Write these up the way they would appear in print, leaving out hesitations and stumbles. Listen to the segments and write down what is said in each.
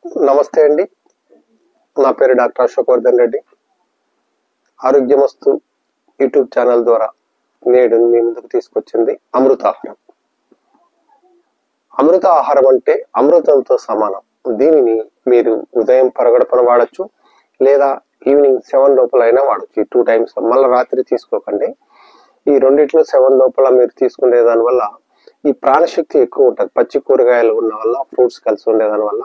నమస్తే అండి. నా పేరు doctor Ashok Vardhan Reddy. Arogyamastu YouTube channel ద్వారా నేడు మీ ముందుకు తీసుకొచ్చింది అమృతాహారం. అమృత ఆహారం అంటే అమృతంతో సమానం. దీనిని మీరు ఉదయం పరగడపన వాడచ్చు, లేదా ఈవినింగ్ 7 లోపల అయినా వాడచ్చు. 2 టైమ్స్. మళ్ళీ రాత్రి తీసుకోకండి. ఈ రెండిట్లో 7 లోపల మీరు తీసుకునే దానివల్ల ఈ ప్రాణశక్తి ఎక్కువ ఉంటుంది. పచ్చి కూరగాయలు ఉన్న వల్ల, ఫ్రూట్స్ కలిసి ఉండేదాని వల్ల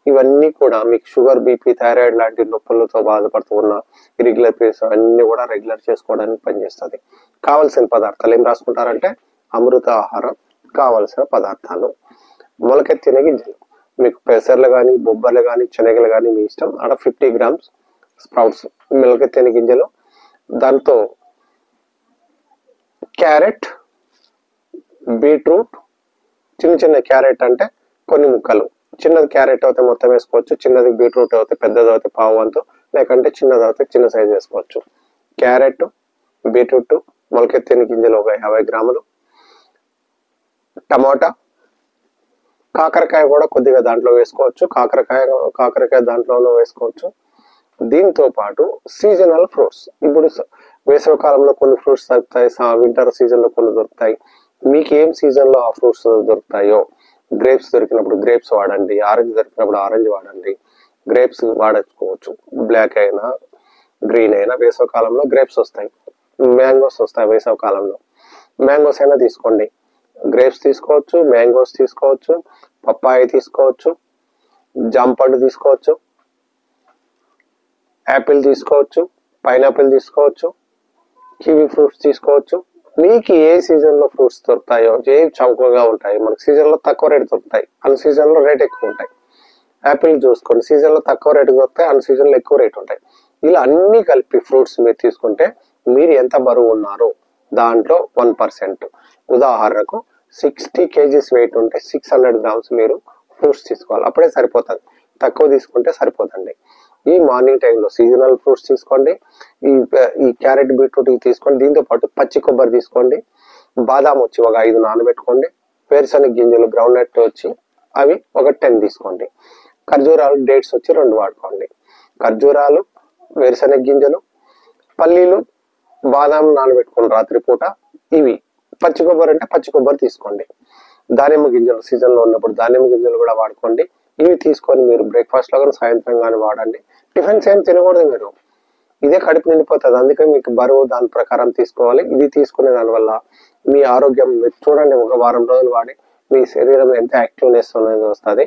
ఇవన్నీ కూడా మీకు షుగర్, బీపీ, థైరాయిడ్ లాంటి నొప్పులతో బాధపడుతూ ఉన్న ఇరెగ్యులర్ పీరియడ్స్ అన్ని కూడా రెగ్యులర్ చేసుకోవడానికి పనిచేస్తుంది. కావలసిన పదార్థాలు ఏం రాసుకుంటారంటే అమృత ఆహారం కావలసిన పదార్థాలు: మొలకెత్తిన గింజలు, మీకు పెసర్లు కానీ, బొబ్బర్లు కానీ, శనగలు కానీ మీ ఇష్టం. అక్కడ 50 గ్రామ్స్ స్ప్రౌట్స్, మొలకెత్తిన గింజలు. దాంతో క్యారెట్, బీట్రూట్, చిన్న చిన్న క్యారెట్ అంటే కొన్ని ముక్కలు. చిన్నది క్యారెట్ అయితే మొత్తం వేసుకోవచ్చు, చిన్నది బీట్రూట్ అయితే పెద్దది అయితే పావు వంతు, లేకంటే చిన్నది అయితే చిన్న సైజు వేసుకోవచ్చు. క్యారెట్, బీట్రూట్, మొలకెత్తిన గింజలు ఒక 50 గ్రాములు, టమాటా, కాకరకాయ కూడా కొద్దిగా దాంట్లో వేసుకోవచ్చు, కాకరకాయ దాంట్లోనూ వేసుకోవచ్చు. దీంతో పాటు సీజనల్ ఫ్రూట్స్, ఇప్పుడు వేసవి కాలంలో కొన్ని ఫ్రూట్స్ దొరుకుతాయి, వింటర్ సీజన్ లో కొన్ని దొరుకుతాయి. మీకు ఏం సీజన్ లో ఆ ఫ్రూట్స్ దొరుకుతాయో, గ్రేప్స్ దొరికినప్పుడు గ్రేప్స్ వాడండి, ఆరెంజ్ దొరికినప్పుడు ఆరెంజ్ వాడండి. గ్రేప్స్ వాడుకోవచ్చు, బ్లాక్ అయినా గ్రీన్ అయినా. వేసవి కాలంలో గ్రేప్స్ వస్తాయి, మ్యాంగోస్ వస్తాయి. వేసవి కాలంలో మ్యాంగోస్ అయినా తీసుకోండి. గ్రేప్స్ తీసుకోవచ్చు, మ్యాంగోస్ తీసుకోవచ్చు, పప్పాయ తీసుకోవచ్చు, జాంపండు తీసుకోవచ్చు, యాపిల్ తీసుకోవచ్చు, పైనాపిల్ తీసుకోవచ్చు, కివి ఫ్రూట్స్ తీసుకోవచ్చు. మీకు ఏ సీజన్ లో ఫ్రూట్స్ దొరుకుతాయో, ఏ చౌకగా ఉంటాయి, మనకు సీజన్ లో తక్కువ రేటు దొరుకుతాయి, అన్ సీజన్ లో రేట్ ఎక్కువ ఉంటాయి. యాపిల్ చూసుకోండి, సీజన్ లో తక్కువ రేటు దొరుకుతాయి, అన్ సీజన్ లో ఎక్కువ రేటు ఉంటాయి. ఇలా అన్ని కలిపి ఫ్రూట్స్ మీరు తీసుకుంటే మీరు ఎంత బరువు ఉన్నారో దాంట్లో 1%. ఉదాహరణకు 60 kgs వెయిట్ ఉంటే 600 గ్రామ్స్ మీరు ఫ్రూట్స్ తీసుకోవాలి, అప్పుడే సరిపోతుంది. తక్కువ తీసుకుంటే సరిపోతుంది. ఈ మార్నింగ్ టైంలో సీజనల్ ఫ్రూట్స్ తీసుకోండి, ఈ క్యారెట్, బీట్రూట్ తీసుకోండి. దీంతో పాటు పచ్చి కొబ్బరి తీసుకోండి, బాదాం వచ్చి ఒక 5 నానబెట్టుకోండి, వేరుశనగ గింజలు గ్రౌండ్ నట్ వచ్చి అవి ఒక 10 తీసుకోండి, ఖర్జూరాలు, డేట్స్ వచ్చి 2 వాడుకోండి. ఖర్జూరాలు, వేరుశనగ గింజలు, పల్లీలు, బాదాం నానబెట్టుకోండి రాత్రిపూట. ఇవి పచ్చి కొబ్బరి అంటే పచ్చి కొబ్బరి తీసుకోండి. దానిమ్మ గింజలు సీజన్ లో ఉన్నప్పుడు దానిమ్మ గింజలు కూడా వాడుకోండి. ఇవి తీసుకొని మీరు బ్రేక్ఫాస్ట్ లో కానీ సాయంత్రం కానీ వాడండి. టిఫిన్స్ ఏం తినకూడదు మీరు, ఇదే కడుపు నిండిపోతుంది. అందుకే మీకు బరువు దాని ప్రకారం తీసుకోవాలి. ఇది తీసుకునే దానివల్ల మీ ఆరోగ్యం మీరు చూడండి, ఒక వారం రోజులు వాడి మీ శరీరం ఎంత యాక్టివ్నెస్ అనేది వస్తుంది.